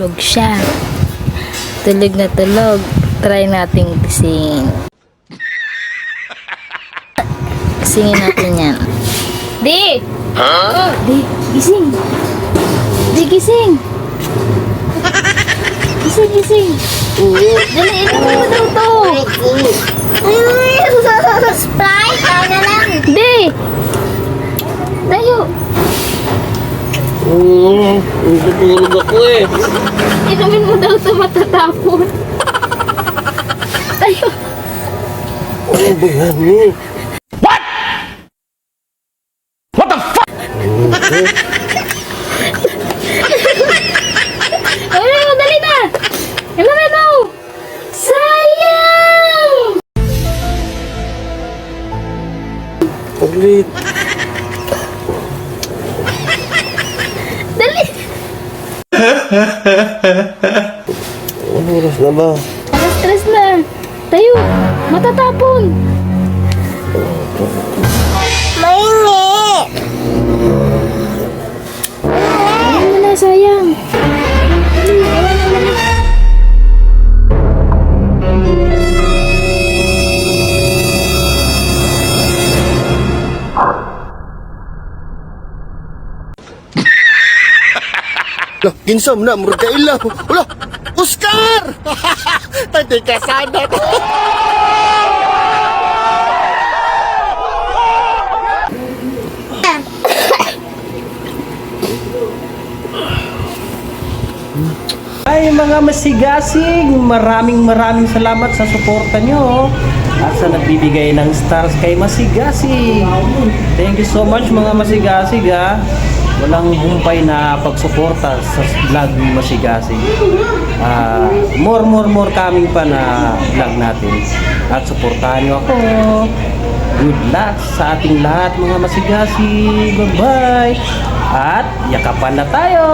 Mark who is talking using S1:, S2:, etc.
S1: tulog siya. Tulog na tulog. Try nating gisingin. Gisingin natin yan. Di! Huh? Di, gising! Di, gising! Gising, gising! Dali, inumin mo daw to! Sprite, tao na lang! Di! Tayo!
S2: Tutulog ako eh.
S1: Inumin mo daw to, matatapon. Tayo!
S2: Ano ba yan eh?
S3: What? What the fuck?
S1: Ay, dali na! Inumin mo! Sayang!
S2: Ulit.
S1: Dali!
S2: Ano oras na ba?
S1: Alas 3 na. Tayo, matatapon. Maingi! Ayaw mo na, sayang.
S2: Lah, ginsam na, murag ka ilaw. Wala, Oscar! Tadi ka sana.
S4: Ay mga masigasig, maraming salamat sa suporta nyo at sa nagbibigay ng stars kay Masigasig. Thank you so much mga Masigasig ha. Walang humpay na pagsuporta sa vlog ni Masigasig. More coming pa na vlog natin. At suportahan nyo ako. Good luck sa ating lahat mga Masigasig. Bye bye. At yakapan na tayo.